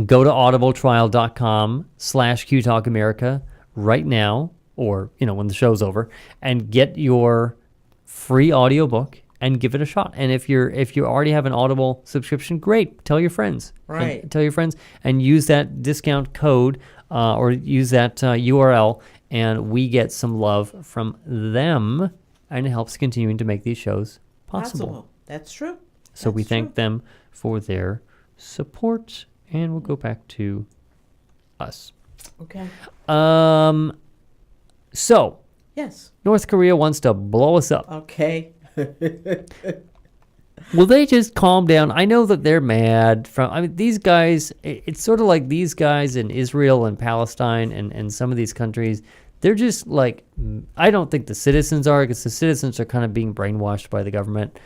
go to audibletrial.com/QTalkAmerica right now, or when the show's over, and get your free audiobook and give it a shot. And if you already have an Audible subscription, great. Tell your friends. Right. Tell your friends and use that discount code or use that URL, and we get some love from them, and it helps continuing to make these shows possible. That's true. So we thank them for their support, and we'll go back to us. Okay. So Yes. North Korea wants to blow us up. Okay. Will they just calm down? I know that they're mad. These guys, it's sort of like these guys in Israel and Palestine and some of these countries, they're just like, I don't think the citizens are, because the citizens are kind of being brainwashed by the government.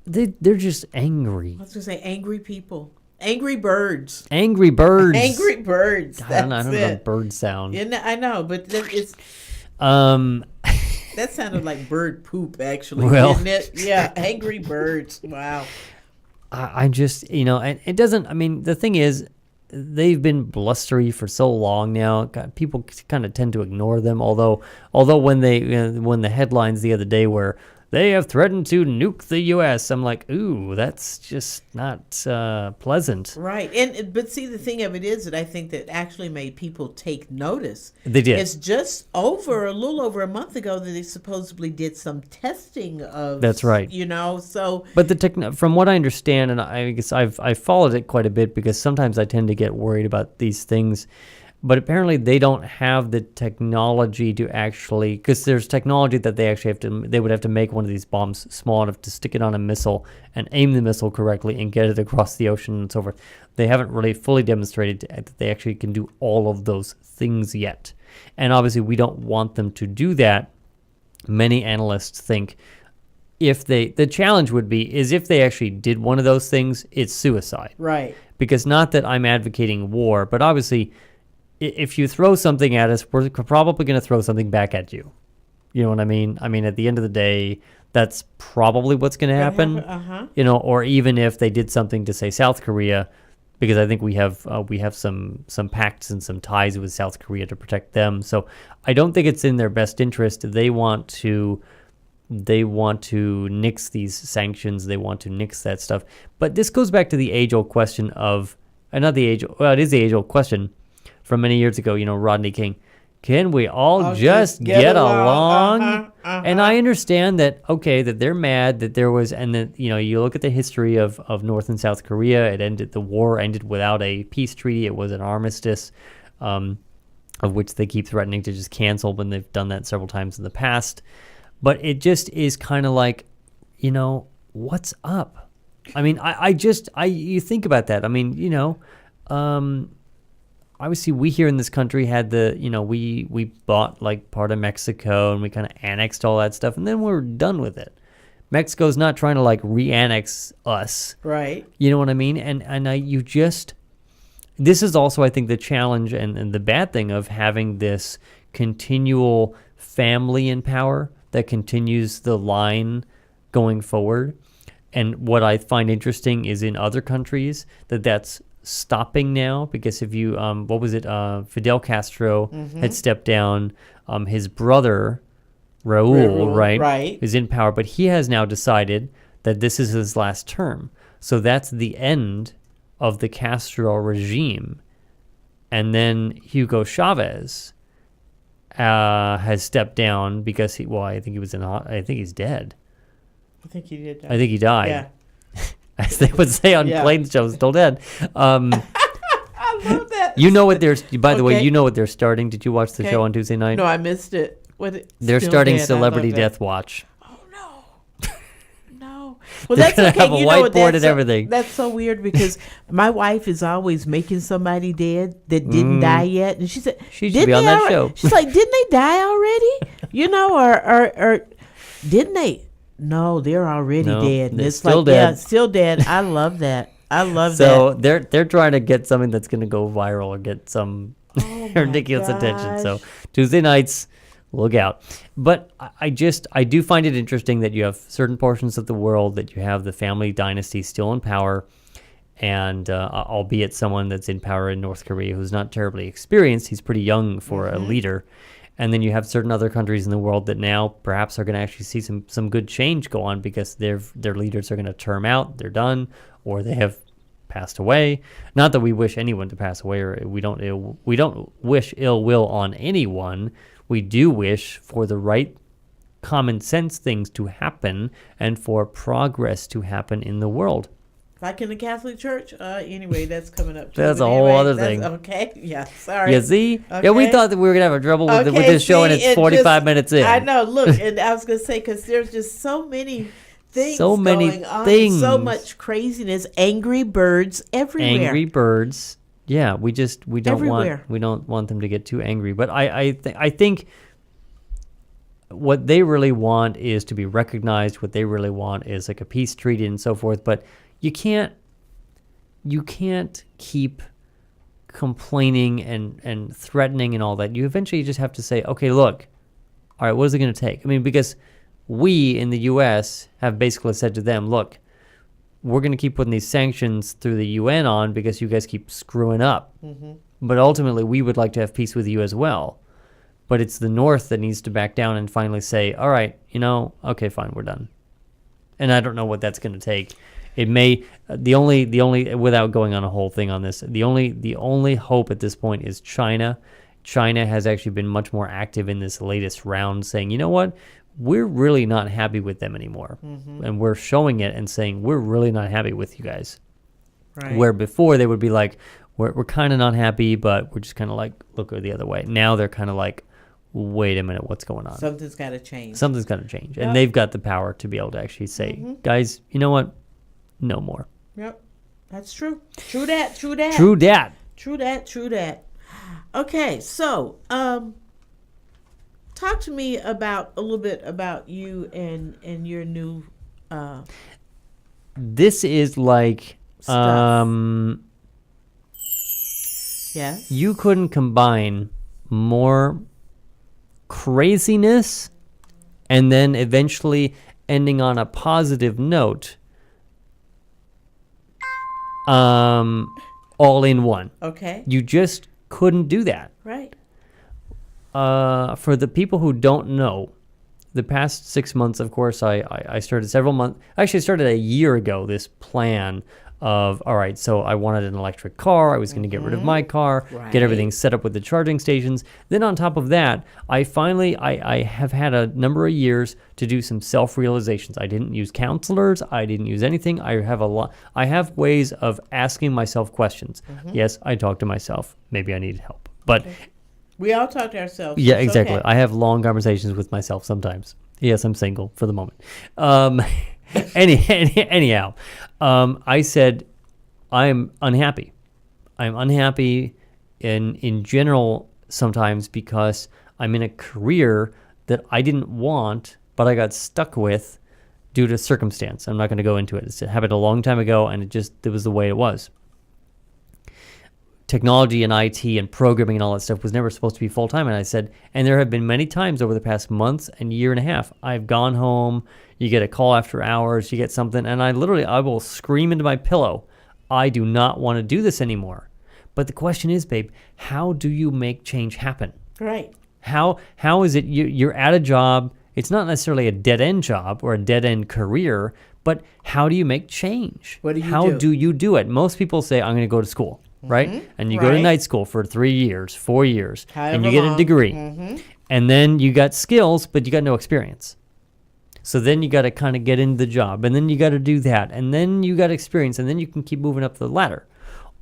They're just angry. I was going to say angry people. Angry birds. Angry birds. Angry birds. I don't know That's it. bird sound. Yeah, I know, but it's... That sounded like bird poop, actually, Well. didn't it? Yeah, angry birds. Wow. I just, and it doesn't, the thing is, they've been blustery for so long now. People kind of tend to ignore them, although when when the headlines the other day were, they have threatened to nuke the U.S., I'm like, ooh, that's just not pleasant. Right. But see, the thing of it is that I think that actually made people take notice. They did. It's just a little over a month ago that they supposedly did some testing of. That's right. So. But from what I understand, and I guess I've followed it quite a bit, because sometimes I tend to get worried about these things. But apparently they don't have the technology to actually, because there's technology that they would have to make one of these bombs small enough to stick it on a missile and aim the missile correctly and get it across the ocean and so forth. They haven't really fully demonstrated that they actually can do all of those things yet. And obviously we don't want them to do that. Many analysts think the challenge would be is if they actually did one of those things, it's suicide. Right. Because not that I'm advocating war, but obviously if you throw something at us, we're probably going to throw something back at you. You know what I mean? At the end of the day, that's probably what's going to happen. Or even if they did something to, say, South Korea, because I think we have some pacts and some ties with South Korea to protect them. So I don't think it's in their best interest. They want to nix these sanctions. They want to nix that stuff. But this goes back to the age-old question of, it is the age-old question from many years ago, Rodney King. Can we all just get along? And I understand that, okay, that they're mad that there was, and that, you look at the history of North and South Korea, the war ended without a peace treaty. It was an armistice, of which they keep threatening to just cancel when they've done that several times in the past. But it just is kind of like, what's up? You think about that. Obviously, we here in this country had we bought like part of Mexico and we kind of annexed all that stuff, and then we're done with it. Mexico's not trying to like re-annex us. Right. You know what I mean? This is also, I think, the challenge and the bad thing of having this continual family in power that continues the line going forward. And what I find interesting is in other countries that's stopping now, because if you Fidel Castro had stepped down, his brother Raul, right, is in power, but he has now decided that this is his last term, so that's the end of the Castro regime. And then Hugo Chavez has stepped down because I think he's dead. I think he did die. I think he died. Yeah. As they would say on plane shows, still dead. I love that. By the way, you know what they're starting. Did you watch the show on Tuesday night? No, I missed it. They're starting Celebrity Death Watch. Oh, no. No. Well, They're that's gonna okay. have a whiteboard and everything. That's so weird because my wife is always making somebody dead that didn't die yet. And she said, she should be on that show. She's like, didn't they die already? Or didn't they? No, they're already dead. And they're it's still like, dead. yeah, still dead. I love that. that. So they're trying to get something that's going to go viral or get some ridiculous attention. So Tuesday nights, look out. But I do find it interesting that you have certain portions of the world that you have the family dynasty still in power, and albeit someone that's in power in North Korea who's not terribly experienced. He's pretty young for a leader. And then you have certain other countries in the world that now perhaps are going to actually see some good change go on because their leaders are going to term out, they're done, or they have passed away. Not that we wish anyone to pass away, or we don't wish ill will on anyone. We do wish for the right common sense things to happen and for progress to happen in the world. Like in the Catholic Church? Anyway, that's coming up too. That's a whole other thing. Okay, yeah, sorry. You see? Okay. Yeah, we thought that we were going to have trouble with this show, and it's 45 minutes in. I know, look, and I was going to say, because there's just so many things so many going on, things. so much craziness, angry birds everywhere. Angry birds. Yeah, we don't Everywhere. want them to get too angry. But I think what they really want is to be recognized. What they really want is like a peace treaty and so forth. But you can't keep complaining and threatening and all that. You eventually just have to say, okay, look, all right, what is it going to take? I mean, because we in the U.S. have basically said to them, look, we're going to keep putting these sanctions through the UN on because you guys keep screwing up. Mm-hmm. But ultimately, we would like to have peace with you as well. But it's the North that needs to back down and finally say, all right, okay, fine, we're done. And I don't know what that's going to take. It may, the only, without going on a whole thing on this, the only hope at this point is China. China has actually been much more active in this latest round, saying, you know what, we're really not happy with them anymore. Mm-hmm. And we're showing it and saying, we're really not happy with you guys. Right. Where before they would be like, we're kind of not happy, but we're just kind of like, look the other way. Now they're kind of like, wait a minute, what's going on? Something's got to change. Something's got to change. Yep. And they've got the power to be able to actually say, guys, you know what? No more. Yep. That's true. True that. Okay, so talk to me a little bit about you and your new this is like stuff. Yes. You couldn't combine more craziness and then eventually ending on a positive note all in one. Okay. You just couldn't do that. Right. For the people who don't know, the past 6 months, of course, I started several months. Actually, I started a year ago, this plan of, all right, so I wanted an electric car. I was going to get rid of my car, get everything set up with the charging stations. Then on top of that, I have had a number of years to do some self-realizations. I didn't use counselors. I didn't use anything. I have ways of asking myself questions. Yes, I talk to myself. Maybe I needed help. But we all talk to ourselves. Yeah, exactly. Okay. I have long conversations with myself sometimes. Yes, I'm single for the moment. Anyhow, I said I'm unhappy. I'm unhappy in general sometimes because I'm in a career that I didn't want, but I got stuck with due to circumstance. I'm not going to go into it. It happened a long time ago, and it was the way it was. Technology and IT and programming and all that stuff was never supposed to be full-time. And I said, and there have been many times over the past months and year and a half, I've gone home, you get a call after hours, you get something, and I will scream into my pillow, I do not want to do this anymore. But the question is, babe, how do you make change happen? Right. How is it you're at a job, it's not necessarily a dead-end job or a dead-end career, but how do you make change? How do you do it? Most people say, I'm going to go to school. Right? And you go to night school for 3 years, 4 years, and you get a degree. And then you got skills, but you got no experience. So then you got to kind of get into the job, and then you got to do that, and then you got experience, and then you can keep moving up the ladder.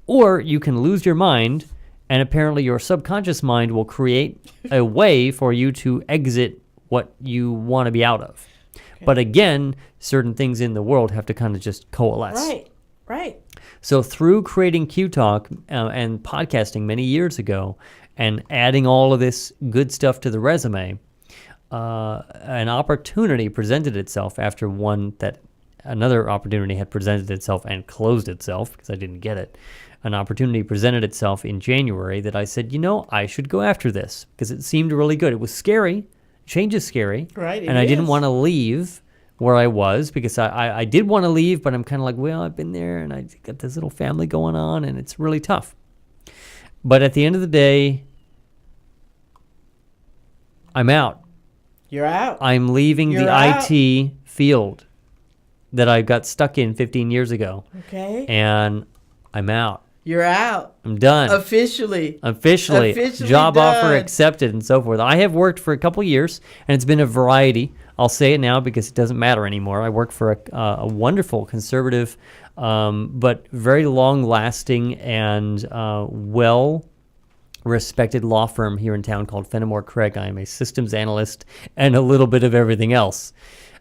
Or you can lose your mind, and apparently your subconscious mind will create a way for you to exit what you want to be out of. Okay. But again, certain things in the world have to kind of just coalesce. Right. So through creating Q Talk and podcasting many years ago and adding all of this good stuff to the resume, an opportunity presented itself after another opportunity had presented itself and closed itself because I didn't get it. An opportunity presented itself in January that I said, I should go after this because it seemed really good. It was scary. Change is scary. Right. And I didn't want to leave where I was because I did want to leave, but I'm kind of like, well, I've been there and I got this little family going on and it's really tough. But at the end of the day, I'm out. You're out. I'm leaving IT field that I got stuck in 15 years ago. Okay. And I'm out. You're out. I'm done. Officially. Job done. offer accepted and so forth. I have worked for a couple years, and it's been a variety. I'll say it now because it doesn't matter anymore. I work for a wonderful conservative, but very long-lasting and well-respected law firm here in town called Fenimore Craig. I am a systems analyst and a little bit of everything else.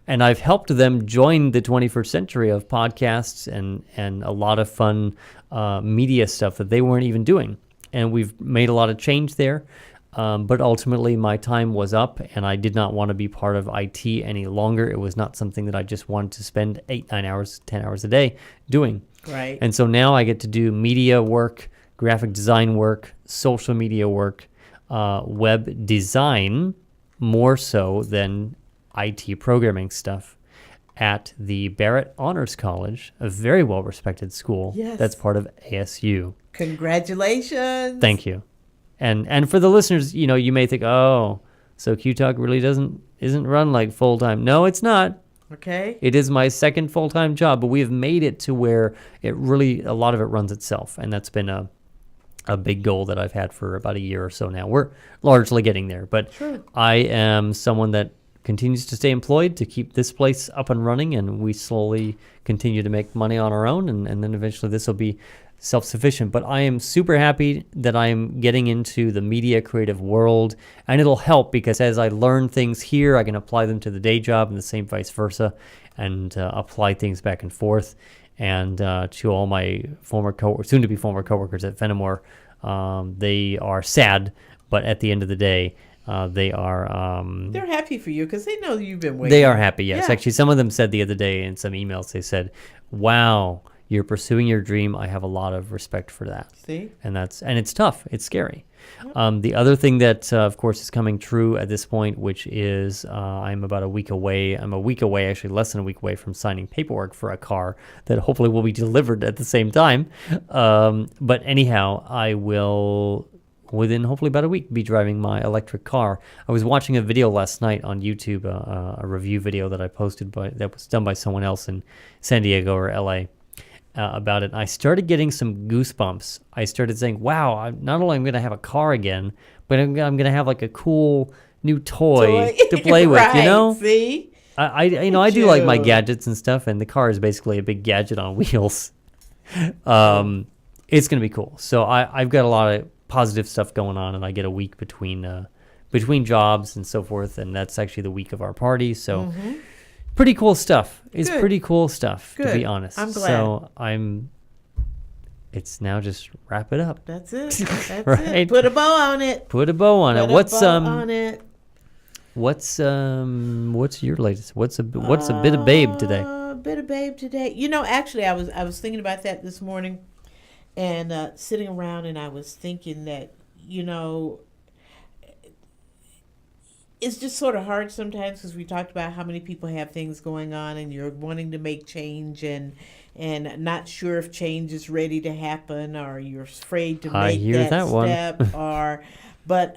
And I've helped them join the 21st century of podcasts and a lot of fun media stuff that they weren't even doing. And we've made a lot of change there. But ultimately, my time was up, and I did not want to be part of IT any longer. It was not something that I just wanted to spend 8, 9 hours, 10 hours a day doing. Right. And so now I get to do media work, graphic design work, social media work, web design, more so than IT programming stuff at the Barrett Honors College, a very well-respected school Yes. that's part of ASU. Congratulations. Thank you. And for the listeners, you may think, oh, so Q Talk really isn't run like full-time. No, it's not. Okay. It is my second full-time job, but we have made it to where a lot of it runs itself. And that's been a big goal that I've had for about a year or so now. We're largely getting there, but Sure. I am someone that continues to stay employed to keep this place up and running, and we slowly continue to make money on our own, and then eventually this will be self-sufficient. But I am super happy that I'm getting into the media creative world, and it'll help because as I learn things here, I can apply them to the day job and the same vice versa, and apply things back and forth. And to all my soon-to-be former coworkers at Fenimore, they are sad, but at the end of the day, they are... They're happy for you because they know you've been waiting. They are happy, yes. Yeah. Actually, some of them said the other day in some emails, they said, wow, you're pursuing your dream. I have a lot of respect for that. See? And it's tough. It's scary. The other thing that, of course, is coming true at this point, which is I'm about a week away. I'm a week away, actually less than a week away from signing paperwork for a car that hopefully will be delivered at the same time. But anyhow, I will, within hopefully about a week, be driving my electric car. I was watching a video last night on YouTube, a review video that I posted that was done by someone else in San Diego or LA. About it. I started getting some goosebumps. I started saying, wow, not only am I going to have a car again, but I'm going to have like a cool new toy to play with, Right, See? I do like my gadgets and stuff, and the car is basically a big gadget on wheels. It's going to be cool. So I've got a lot of positive stuff going on, and I get a week between jobs and so forth, and that's actually the week of our party. So pretty cool stuff. It's Good. pretty cool stuff, to Good. be honest. I'm glad. So it's now just wrap it up. That's it. That's Right. it. Put a bow on it. Put a bow on it. Put a What's bow on it. what's your latest? What's a bit of babe today? A bit of babe today. Actually, I was thinking about that this morning, and sitting around, and I was thinking that it's just sort of hard sometimes because we talked about how many people have things going on, and you're wanting to make change and not sure if change is ready to happen, or you're afraid to I make hear that that one. step. But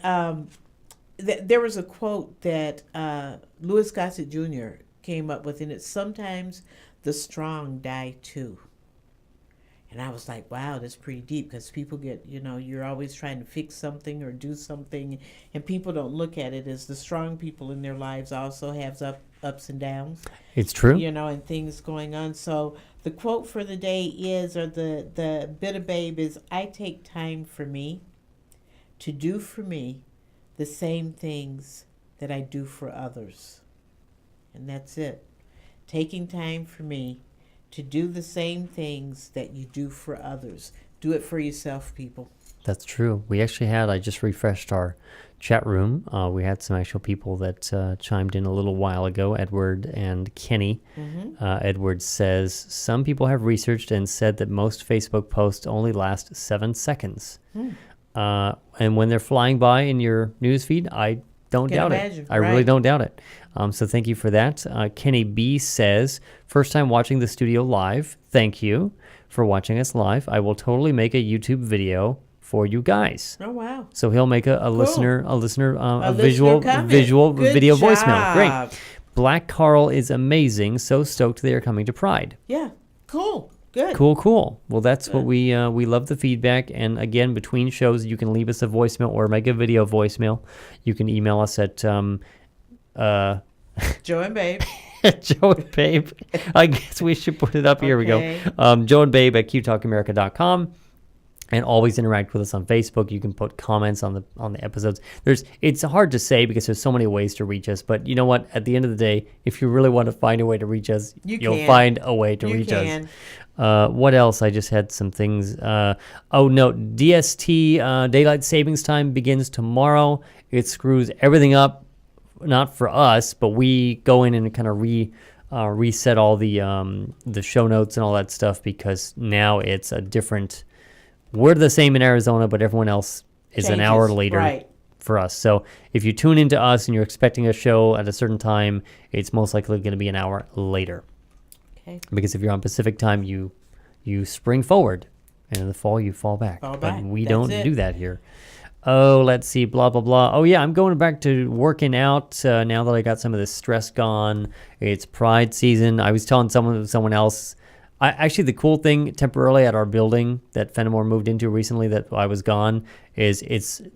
there was a quote that Louis Gossett Jr. came up with, and it's sometimes the strong die too. And I was like, wow, that's pretty deep, because people get, you're always trying to fix something or do something, and people don't look at it as the strong people in their lives also have ups and downs. It's true. And things going on. So the quote for the day is, or the bit of babe is, I take time for me to do for me the same things that I do for others. And that's it. Taking time for me to do the same things that you do for others. Do it for yourself, people. That's true. We actually I just refreshed our chat room. We had some actual people that chimed in a little while ago, Edward and Kenny. Edward says, some people have researched and said that most Facebook posts only last 7 seconds. And when they're flying by in your newsfeed, I don't doubt it. I really don't doubt it. So thank you for that. Kenny B says, first time watching the studio live. Thank you for watching us live. I will totally make a YouTube video for you guys. Oh, wow. So he'll make a Cool. listener visual Good video job. voicemail. Great. Black Carl is amazing. So stoked they are coming to Pride. Yeah. Cool. Good. Cool. Well, that's what we love the feedback. And again, between shows, you can leave us a voicemail or make a video voicemail. You can email us at Joe and Babe. Joe and Babe. I guess we should put it up. Here we go. Okay. Joe and Babe at qtalkamerica.com. and always interact with us on Facebook. You can put comments on the episodes. It's hard to say because there's so many ways to reach us, but you know what? At the end of the day, if you really want to find a way to reach us, you'll find a way to reach us. What else? I just had some things. DST daylight savings time begins tomorrow. It screws everything up, not for us, but we go in and kind of reset all the show notes and all that stuff because now it's a different. We're the same in Arizona, but everyone else is an hour later for us. So if you tune into us and you're expecting a show at a certain time, it's most likely going to be an hour later. Okay. Because if you're on Pacific time, you spring forward, and in the fall you fall back. But we don't do that here. Oh, let's see, blah, blah, blah. Oh, yeah, I'm going back to working out now that I got some of this stress gone. It's Pride season. I was telling someone else. Actually, the cool thing temporarily at our building that Fenimore moved into recently that I was gone is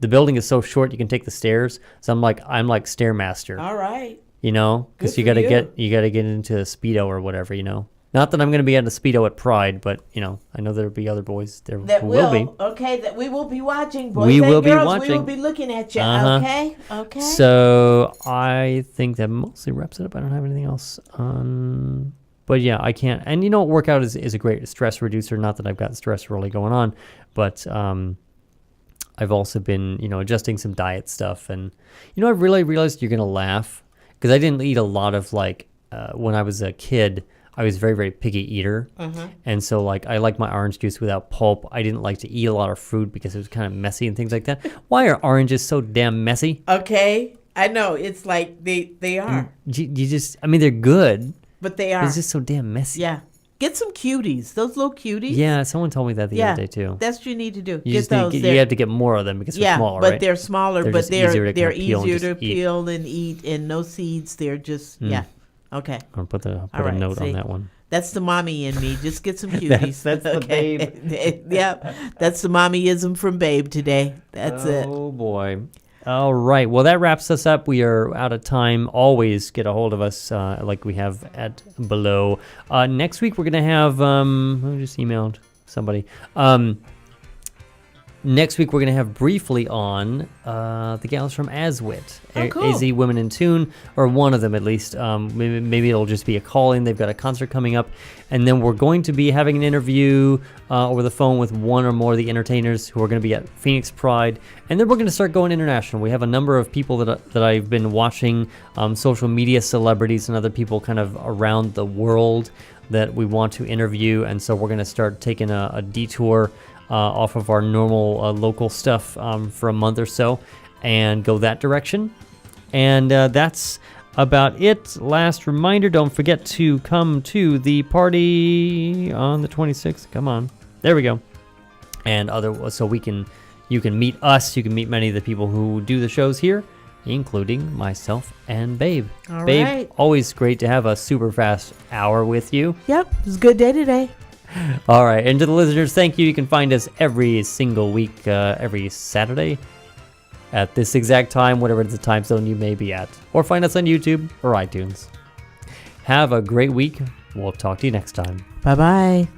the building is so short you can take the stairs. So I'm like Stairmaster. All right. You know, because you gotta get into a Speedo or whatever. You know, not that I'm gonna be at a Speedo at Pride, but you know, I know there'll be other boys there that who will be. Okay, that we will be watching. Boys we and will girls, be watching. We will be looking at you. Uh-huh. Okay. So I think that mostly wraps it up. I don't have anything else on. But yeah, I can't. And you know, workout is a great stress reducer. Not that I've got stress really going on, but I've also been, adjusting some diet stuff. And, I really realized you're going to laugh because I didn't eat a lot of when I was a kid, I was a very, very picky eater. Uh-huh. And so I like my orange juice without pulp. I didn't like to eat a lot of fruit because it was kind of messy and things like that. Why are oranges so damn messy? Okay. I know. It's like they are. You just, they're good. But they are. It's just so damn messy. Yeah. Get some cuties. Those little cuties. Yeah, someone told me that the other day too. That's what you need to do. You have to get more of them because they're smaller, but right? they're smaller, but they're easier to peel peel and eat, and no seeds. They're just Okay. I'll put a note on that one. That's the mommy in me. Just get some cuties. that's the babe. Yeah, that's the mommyism from Babe today. That's it. Oh boy. All right. Well, that wraps us up. We are out of time. Always get a hold of us like we have at below. Next week, we're going to have... I just emailed somebody. Next week, we're going to have briefly on the gals from Aswit. Cool. AZ Women in Tune, or one of them at least. Maybe it'll just be a call-in. They've got a concert coming up. And then we're going to be having an interview over the phone with one or more of the entertainers who are going to be at Phoenix Pride. And then we're going to start going international. We have a number of people that I've been watching, social media celebrities and other people kind of around the world that we want to interview. And so we're going to start taking a detour off of our normal local stuff for a month or so and go that direction. And that's about it. Last reminder, don't forget to come to the party on the 26th. Come on. There we go. And so you can meet us. You can meet many of the people who do the shows here, including myself and Babe. All Babe, right. always great to have a super fast hour with you. Yep, it was a good day today. All right, and to the listeners, thank you. You can find us every single week, every Saturday at this exact time, whatever the time zone you may be at. Or find us on YouTube or iTunes. Have a great week. We'll talk to you next time. Bye-bye.